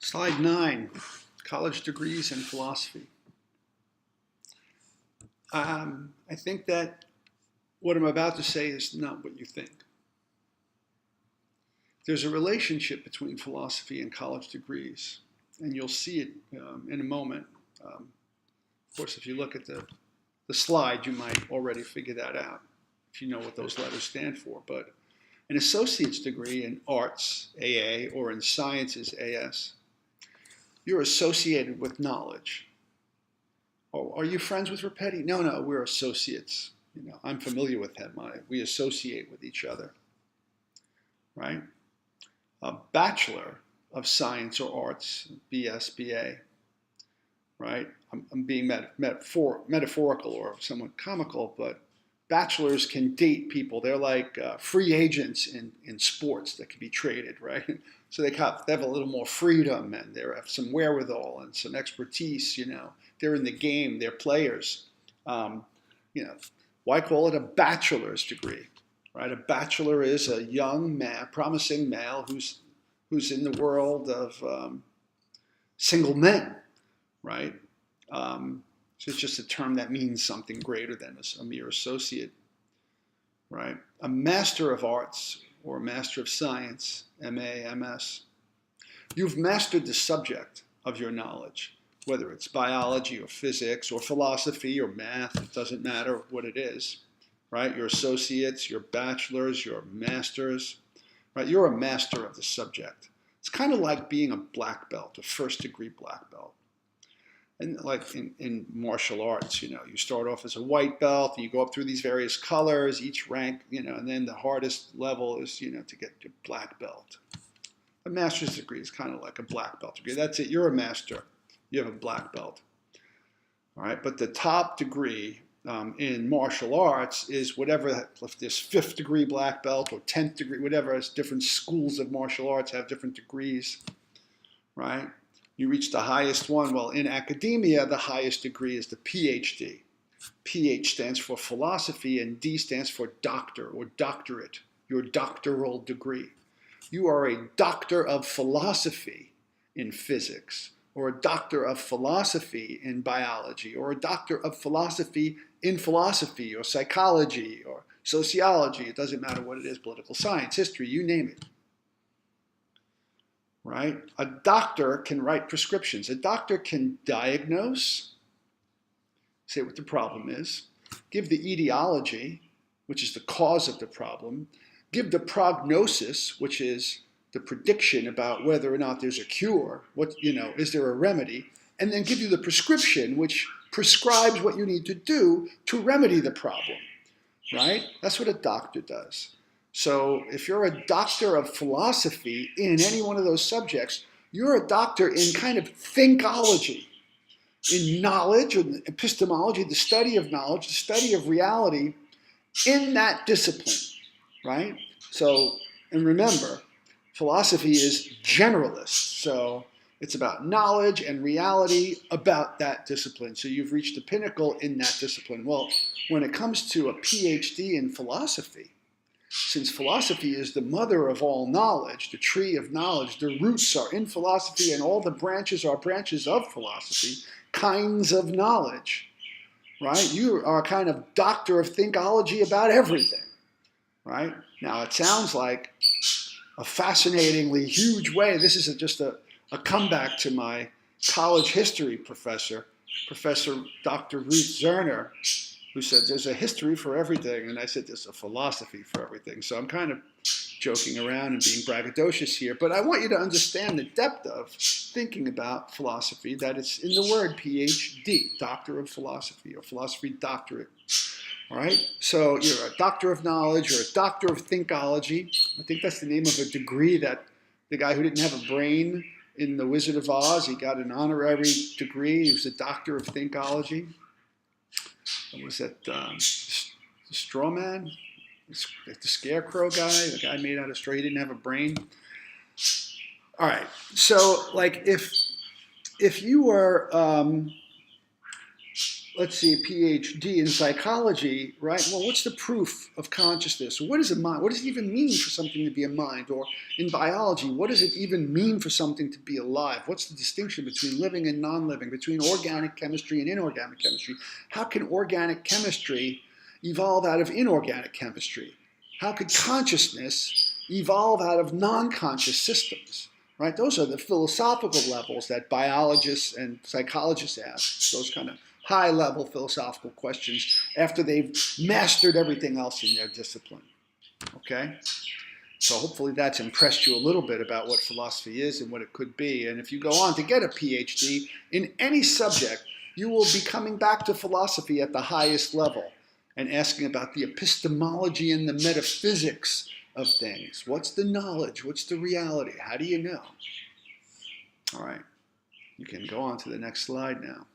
Slide 9, college degrees and philosophy. I think that what I'm about to say is not what you think. There's a relationship between philosophy and college degrees, and you'll see it in a moment. Of course, if you look at the slide, you might already figure that out if you know what those letters stand for. But an associate's degree in arts, AA, or in sciences, AS, you're associated with knowledge. Oh, are you friends with Rapetti? No, we're associates. You know, I'm familiar with him. We associate with each other, right? A Bachelor of Science or Arts, BS, BA, right? I'm being metaphorical or somewhat comical, but bachelors can date people. They're like free agents in sports that can be traded, right? So they have a little more freedom and they have some wherewithal and some expertise, you know. They're in the game, they're players. You know, why call it a bachelor's degree, right? A bachelor is a young man, promising male who's in the world of single men, right? So it's just a term that means something greater than a mere associate, right? A Master of Arts or a Master of Science, MA, MS. You've mastered the subject of your knowledge, whether it's biology or physics or philosophy or math, it doesn't matter what it is, right? Your associates, your bachelors, your masters, right? You're a master of the subject. It's kind of like being a black belt, a first degree black belt. And like in martial arts, you know, you start off as a white belt and you go up through these various colors, each rank, you know, and then the hardest level is, you know, to get to black belt. A master's degree is kind of like a black belt degree. That's it. You're a master. You have a black belt. All right. But the top degree in martial arts is whatever, if there's 5th degree black belt or 10th degree, whatever, as different schools of martial arts have different degrees, right? You reach the highest one. Well, in academia, the highest degree is the PhD. PH stands for philosophy and D stands for doctor or doctorate, your doctoral degree. You are a doctor of philosophy in physics, or a doctor of philosophy in biology, or a doctor of philosophy in philosophy or psychology or sociology. It doesn't matter what it is, political science, history, you name it. Right? A doctor can write prescriptions. A doctor can diagnose, say what the problem is, give the etiology, which is the cause of the problem, give the prognosis, which is the prediction about whether or not there's a cure, what, you know, is there a remedy, and then give you the prescription, which prescribes what you need to do to remedy the problem, right? That's what a doctor does. So if you're a doctor of philosophy in any one of those subjects, you're a doctor in kind of thinkology, in knowledge or epistemology, the study of knowledge, the study of reality in that discipline, right? So, and remember, philosophy is generalist, so it's about knowledge and reality about that discipline. So you've reached the pinnacle in that discipline. Well, when it comes to a PhD in philosophy, since philosophy is the mother of all knowledge, the tree of knowledge, the roots are in philosophy and all the branches are branches of philosophy, kinds of knowledge, right? You are a kind of doctor of thinkology about everything, right? Now, it sounds like a fascinatingly huge way. This is just a comeback to my college history professor, Professor Dr. Ruth Zerner, who said there's a history for everything, and I said there's a philosophy for everything. So I'm kind of joking around and being braggadocious here, but I want you to understand the depth of thinking about philosophy, that it's in the word PhD, Doctor of Philosophy, or Philosophy Doctorate. All right, so you're a doctor of knowledge, you're a doctor of thinkology. I think that's the name of a degree that the guy who didn't have a brain in The Wizard of Oz, he got an honorary degree. He was a doctor of thinkology. What was that, the straw man? The scarecrow guy, the guy made out of straw, he didn't have a brain. All right, so like if you were let's see, a PhD in psychology, right? Well, what's the proof of consciousness? What is a mind? What does it even mean for something to be a mind? Or in biology, what does it even mean for something to be alive? What's the distinction between living and non-living, between organic chemistry and inorganic chemistry? How can organic chemistry evolve out of inorganic chemistry? How could consciousness evolve out of non-conscious systems? Right? Those are the philosophical levels that biologists and psychologists ask, those kind of high-level philosophical questions after they've mastered everything else in their discipline. Okay? So hopefully that's impressed you a little bit about what philosophy is and what it could be. And if you go on to get a PhD in any subject, you will be coming back to philosophy at the highest level and asking about the epistemology and the metaphysics of things. What's the knowledge? What's the reality? How do you know? All right. You can go on to the next slide now.